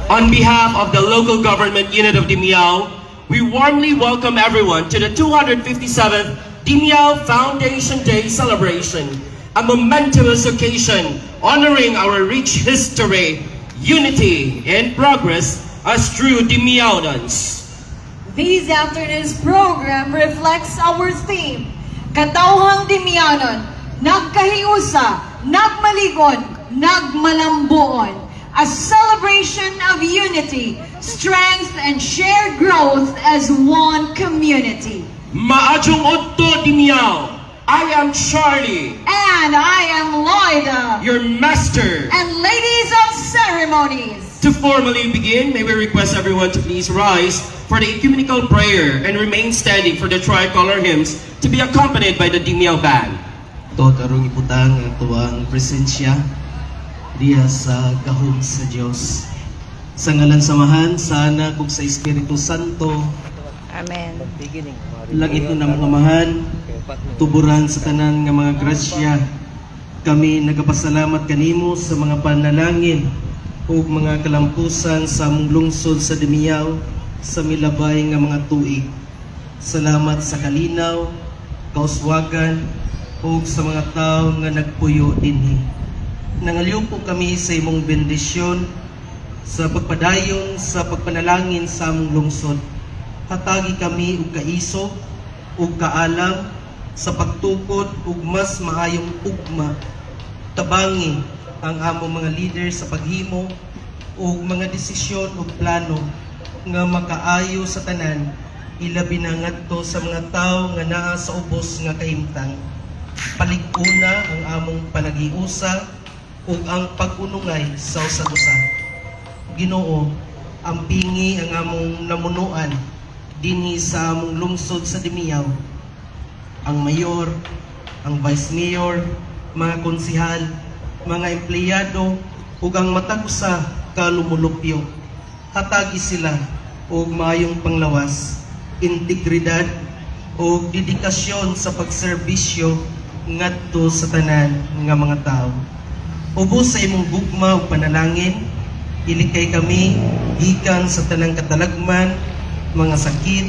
On behalf of the local government unit of Dimiao, we warmly welcome everyone to the 257th Dimiao Foundation Day celebration, a momentous occasion honoring our rich history, unity, and progress as true Dimiaonans. This afternoon's program reflects our theme, Katawhang Dimianon, Nagkahiusa, Nagmaligon, Nagmalambuon, a celebration of unity, strength, and shared growth as one community. Maadjong Odto Dimiao, I am Charlie, And I am Loida, your master. and ladies of ceremonies. To formally begin, may we request everyone to please rise for the ecumenical prayer and remain standing for the tricolor hymns to be accompanied by the Dimiao Band. Ito karong iputang ang tuwang presensya diya sa gahom sa Dios. Sa ngalan samahan sa Anak ug sa Espiritu Santo. Amen. Langit na mga amahan, tuburan sa tanan nga mga grasya. Kami nagapasalamat kanimo sa mga panalangin ug mga kalampusan sa among lungsod sa Dimiao sa milabay nga mga tuig. Salamat sa kalinaw, kauswagan ug sa mga tawo nga nagpuyo dinhi. Nangaliw po kami sa imong bendisyon sa pagpadayon sa pagpanalangin sa among lungsod. Hatagi kami og kaisog ug kaalam sa pagtukod ug mas maayong ugma. Tabangi ang among mga leader sa paghimo ug mga desisyon ug plano nga makaayo sa tanan, ilabi na ngadto sa mga tawo nga naa sa ubos nga kahimtang. Palig-una ang among panagiusa ug ang pag-unungay sa usa-usa. Ginoo, ampingi ang among namunuan dinhi sa among lungsod sa Dimiao. Ang mayor, ang vice mayor, mga konsihal, mga empleyado ug ang matag usa ka lumulupyo. Hatagi sila og maayong panglawas, integridad ug dedikasyon sa pagserbisyo ngadto sa tanan nga mga tawo. Ubos sa imong gugma ug panalangin, ilikay kami gikan sa tanang katalagman, mga sakit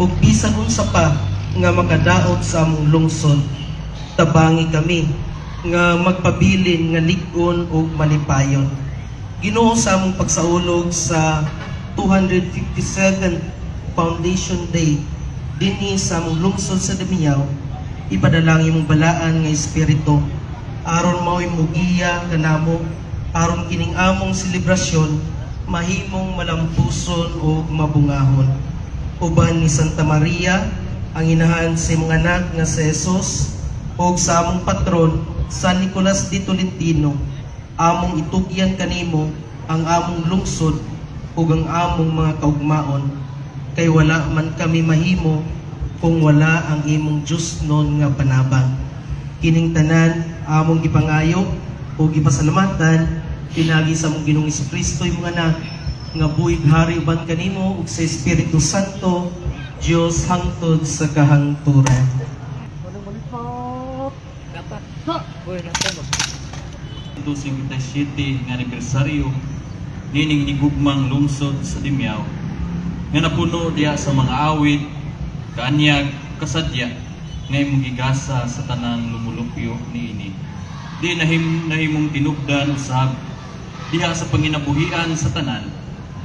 ug bisan unsa pa nga makadaot sa among lungsod. Tabangi kami nga magpabilin nga lig-on ug malipayon. Ginoo, sa among pagsaulog sa 257th Foundation Day dinhi sa among lungsod sa Dimiao, ipadalangin imong balaan nga espiritu aron mao'y mugiya kanamo, aron kining among selebrasyon mahimong malampuson o mabungahon. Uban ni Santa Maria, ang inahan sa imong anak nga si Jesus, o sa among patron, San Nicolas de Tolentino, among itugyan kanimo ang among lungsod ug ang among mga kaugmaon, kay wala man kami mahimo kung wala ang imong Diyos nun nga panabang. Kining tanan among gipangayo o gipasalamatan pinagi sa among Ginoong Jesucristo imong anak nga buhig hari uban kanimo ug sa Espiritu Santo, Dios hangtod sa kahangturan. Ito 57 nga anibersaryo nining higugmang lungsod sa Dimiao nga napuno diya sa mga awit, kaanyag, kasadya nga imong gigasa sa tanang lumulupyo niini. Di nahimong tinubdan usab diha sa panginabuhian sa tanan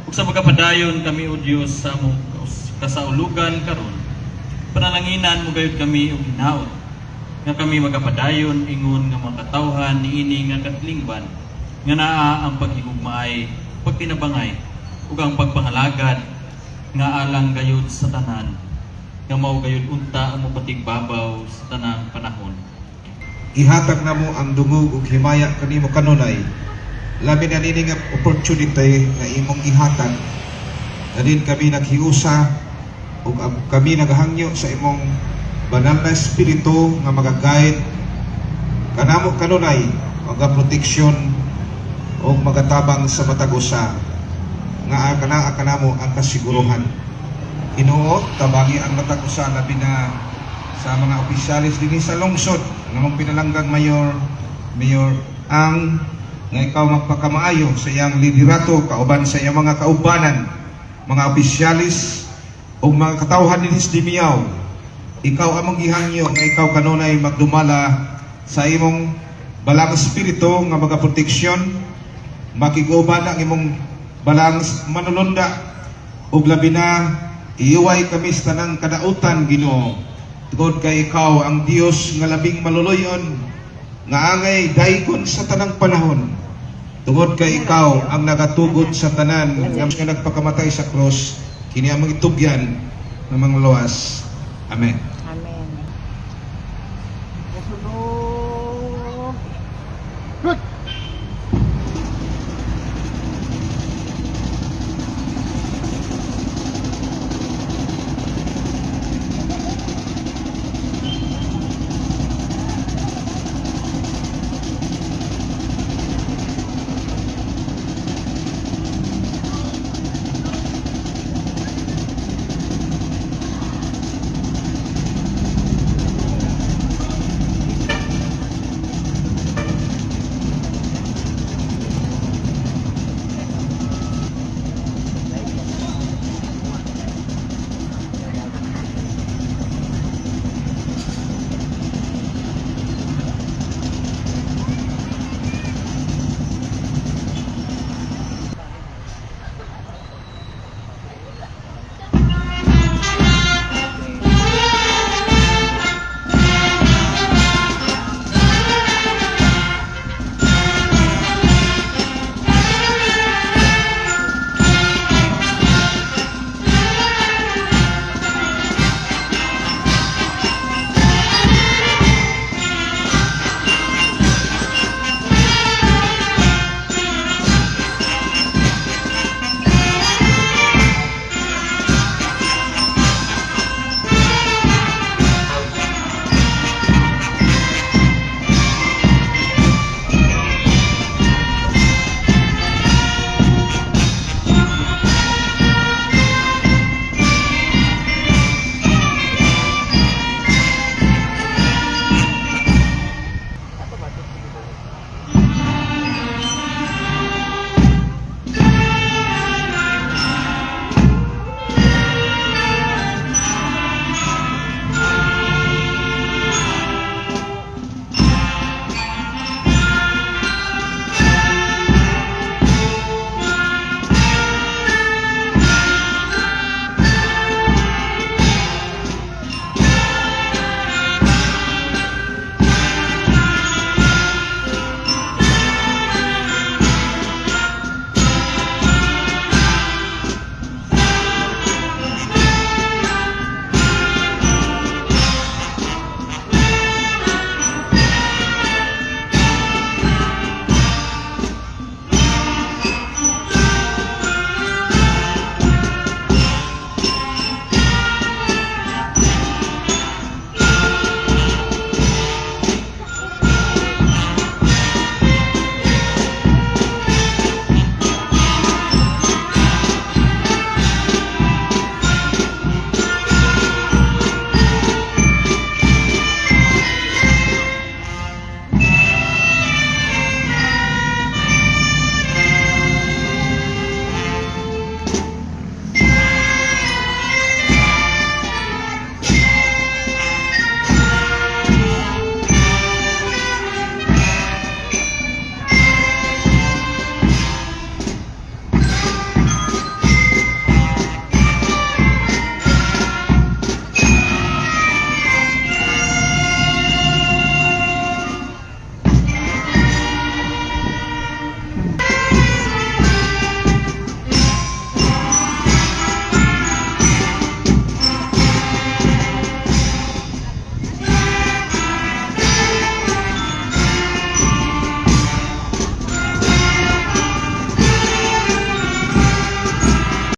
ug sa pagkapadayon kami o Dios sa among kasaulugan karon. Panalanginan mo gayud kami og hinaot nga kami magapadayon ingon nga makatawhan niini nga katlingban nga naa ang paghigugmaay, pagtinabangay ug ang pagpangalagad nga alang gayud sa tanan nga mao gayud unta ang mapatigbabaw sa tanang panahon. Ihatag na mo ang dungog ug himaya kanimo kanunay. Labi na nini nga opportunity nga imong ihatag. Dalin kami naghiusa ug kami naghangyo sa imong banal na espiritu nga magaguide kanamo kanunay, mga proteksyon ug magatabang sa matag usa nga kanamo ang kasiguruhan. Ginoo, tabangi ang matag usa labi na sa mga opisyalis dinhi sa lungsod, namang pinalanggang Mayor Ang nga ikaw magpakamaayo sa iyang liderato kauban sa iyang mga kaubanan, mga opisyalis o mga katawhan dinhi sa Dimiao. Ikaw among gihangyo nga ikaw kanunay magdumala sa imong balang espiritu nga magaproteksyon, makiguban ang imong balang manulunda ug labi na iuway kami sa tanang kadautan, Ginoo. Tungod kay ikaw ang Dios nga labing maluluyon nga angay daykon sa tanang panahon. Tungod kay ikaw ang nagatugod sa tanan nga nagpakamatay sa cross, kini among itugyan ng mga luwas. Amen.